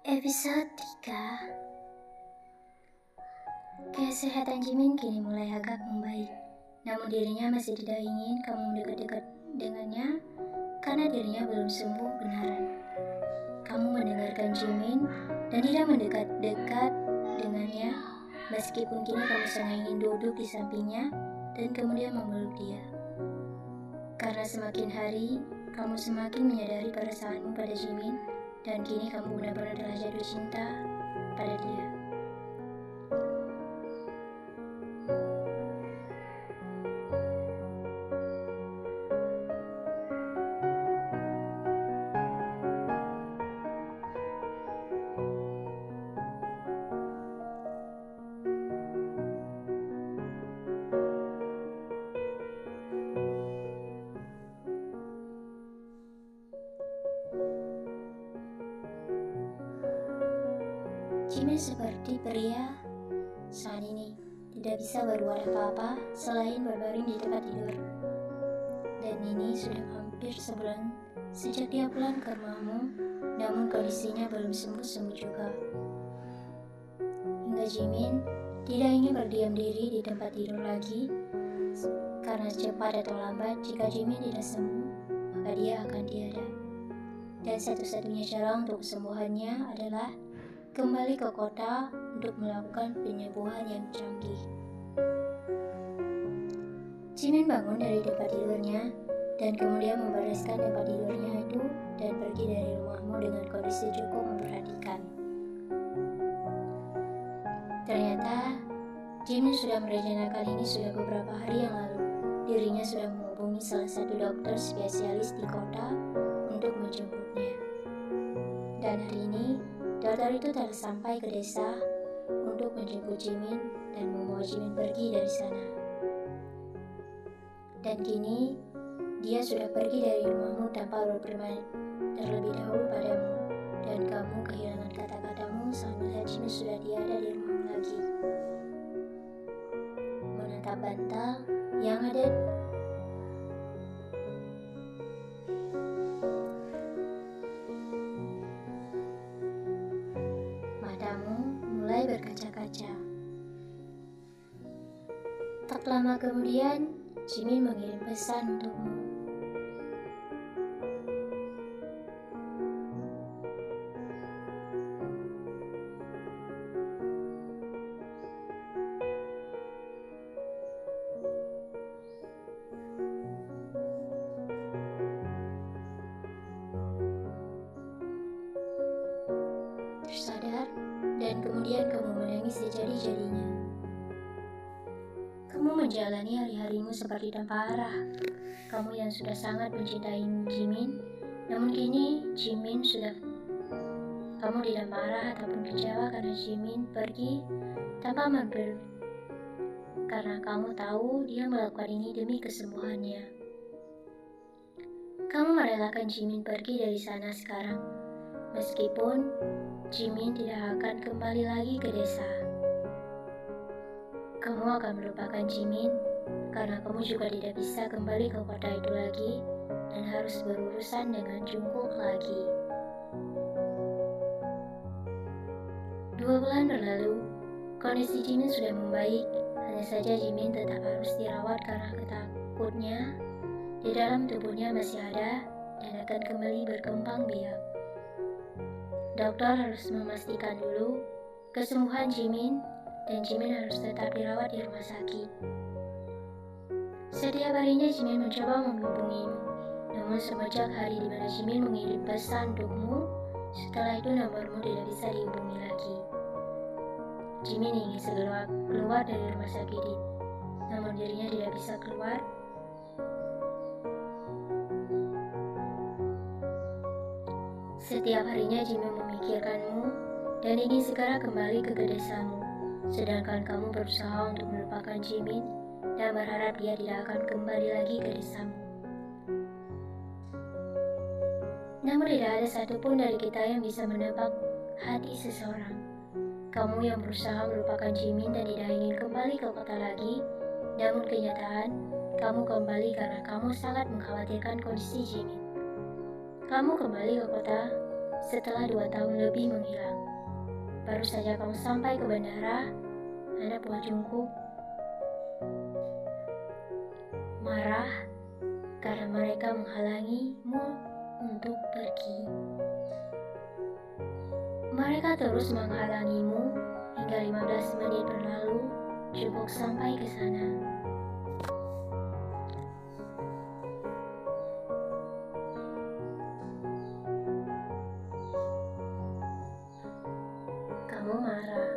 Episode 3. Kesehatan Jimin kini mulai agak membaik. Namun dirinya masih tidak ingin kamu mendekat-dekat dengannya karena dirinya belum sembuh benaran. Kamu mendengarkan Jimin dan tidak mendekat-dekat dengannya, meskipun kini kamu sangat ingin duduk di sampingnya dan kemudian memeluk dia. Karena semakin hari, kamu semakin menyadari perasaanmu pada Jimin, dan kini kamu benar-benar telah jatuh cinta pada dia. Jimin seperti pria saat ini tidak bisa berbuat apa-apa selain berbaring di tempat tidur. Dan ini sudah hampir sebulan sejak dia pulang ke rumahmu, namun kondisinya belum sembuh-sembuh juga. Hingga Jimin tidak ingin berdiam diri di tempat tidur lagi, karena cepat atau lambat jika Jimin tidak sembuh, maka dia akan tiada. Dan satu-satunya cara untuk kesembuhannya adalah kembali ke kota untuk melakukan penyembuhan yang canggih. Jimin bangun dari tempat tidurnya dan kemudian membereskan tempat tidurnya itu dan pergi dari rumahmu dengan kondisi cukup memperhatikan. Ternyata Jimin sudah merencanakan ini sudah beberapa hari yang lalu. Dirinya sudah menghubungi salah satu dokter spesialis di kota untuk menjemputnya. Dan hari ini dokter itu telah sampai ke desa untuk menjemput Jimin dan membawa Jimin pergi dari sana. Dan kini dia sudah pergi dari rumahmu tanpa berfirman terlebih dahulu padamu, dan kamu kehilangan kata-katamu saat melihat Jimin sudah tiada di rumahmu lagi. Menatap bantal yang ada mulai berkaca-kaca. Tak lama kemudian, Jimin mengirim pesan untukmu. Tersadar, dan kemudian kamu menangis sejadi-jadinya. Kamu menjalani hari-harimu seperti tanpa arah. Kamu yang sudah sangat mencintai Jimin, namun kini Jimin sudah. Kamu tidak marah ataupun kecewa karena Jimin pergi tanpa mampir, karena kamu tahu dia melakukan ini demi kesembuhannya. Kamu merelakan Jimin pergi dari sana sekarang, meskipun Jimin tidak akan kembali lagi ke desa. Kamu akan melupakan Jimin karena kamu juga tidak bisa kembali ke kota itu lagi dan harus berurusan dengan Jungkook lagi. 2 bulan berlalu, kondisi Jimin sudah membaik. Hanya saja Jimin tetap harus dirawat karena ketakutnya di dalam tubuhnya masih ada dan akan kembali berkembang biak. Dokter harus memastikan dulu kesembuhan Jimin, dan Jimin harus tetap dirawat di rumah sakit. Setiap harinya Jimin mencoba menghubungimu, namun semenjak hari di mana Jimin mengirim pesan untukmu, setelah itu nomormu tidak bisa dihubungi lagi. Jimin ingin segera keluar dari rumah sakit ini, namun dirinya tidak bisa keluar. Setiap harinya Jimin memikirkanmu dan ingin segera kembali ke desamu, sedangkan kamu berusaha untuk melupakan Jimin dan berharap dia tidak akan kembali lagi ke desamu. Namun tidak ada satupun dari kita yang bisa menebak hati seseorang. Kamu yang berusaha melupakan Jimin dan tidak ingin kembali ke kota lagi, namun kenyataan kamu kembali karena kamu sangat mengkhawatirkan kondisi Jimin. Kamu kembali ke kota Setelah 2 tahun lebih menghilang, baru saja kamu sampai ke bandara, anak buah Jungkook marah karena mereka menghalangimu untuk pergi. Mereka terus menghalangimu hingga 15 menit berlalu, Jungkook sampai ke sana. Kamu marah.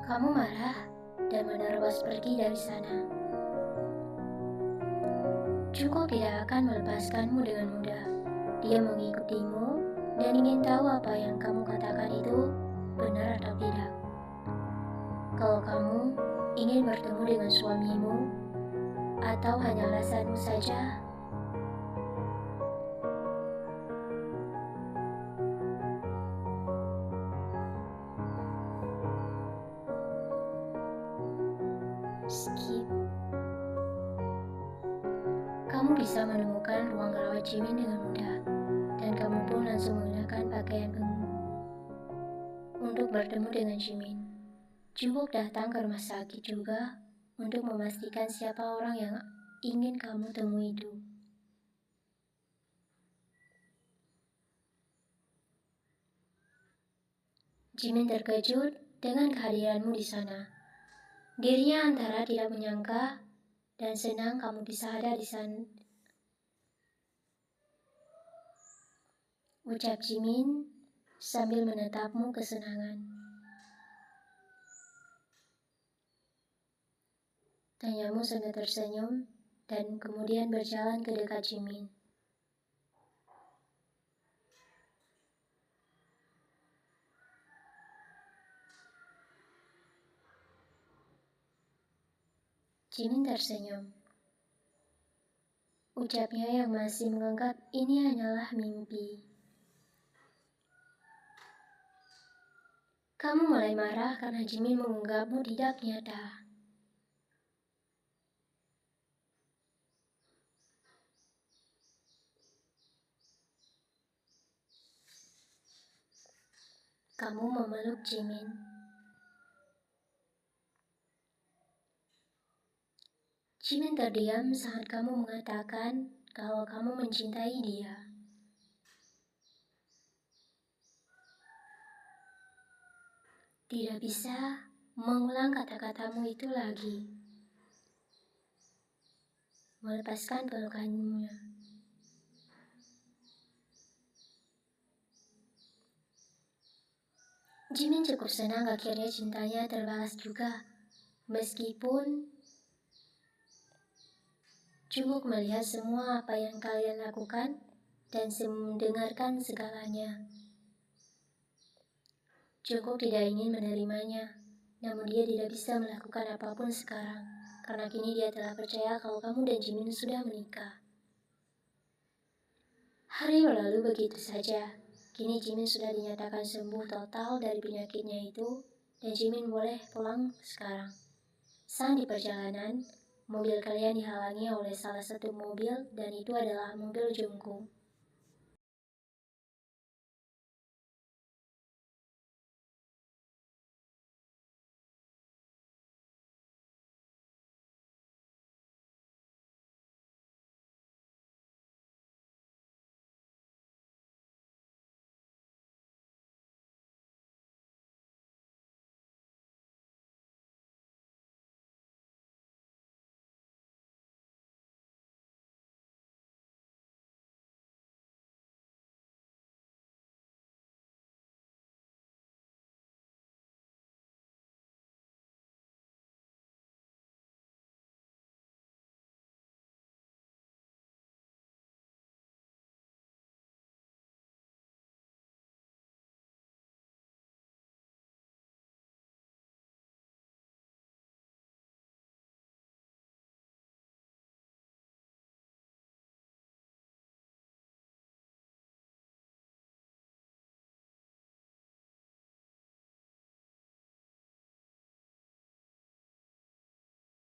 Kamu marah dan menerobos pergi dari sana. Jungkook tidak akan melepaskanmu dengan mudah. Dia mengikutimu dan ingin tahu apa yang kamu katakan itu benar atau tidak. Kalau kamu ingin bertemu dengan suamimu atau hanya alasanmu saja, skip. Kamu bisa menemukan ruang rawat Jimin dengan mudah, dan kamu pun langsung menggunakan pakaian untuk bertemu dengan Jimin. Jungkook datang ke rumah sakit juga untuk memastikan siapa orang yang ingin kamu temui itu. Jimin terkejut dengan kehadiranmu di sana. Dirinya antara tidak menyangka dan senang kamu bisa ada di sana. Ucap Jimin sambil menatapmu kesenangan. Tanyamu sambil tersenyum dan kemudian berjalan ke dekat Jimin. Jimin tersenyum. Ucapnya yang masih menganggap ini hanyalah mimpi. Kamu mulai marah karena Jimin menganggapmu tidak nyata. Kamu memeluk Jimin. Jimin terdiam saat kamu mengatakan kalau kamu mencintai dia. Tidak bisa mengulang kata-katamu itu lagi. Melepaskan pelukannya. Jimin cukup senang akhirnya cintanya terbalas juga. Meskipun Jungkook melihat semua apa yang kalian lakukan dan mendengarkan segalanya. Jungkook tidak ingin menerimanya, namun dia tidak bisa melakukan apapun sekarang, karena kini dia telah percaya kalau kamu dan Jimin sudah menikah. Hari berlalu begitu saja. Kini Jimin sudah dinyatakan sembuh total dari penyakitnya itu, dan Jimin boleh pulang sekarang. Saat di perjalanan, mobil kalian dihalangi oleh salah satu mobil, dan itu adalah mobil Jungkook.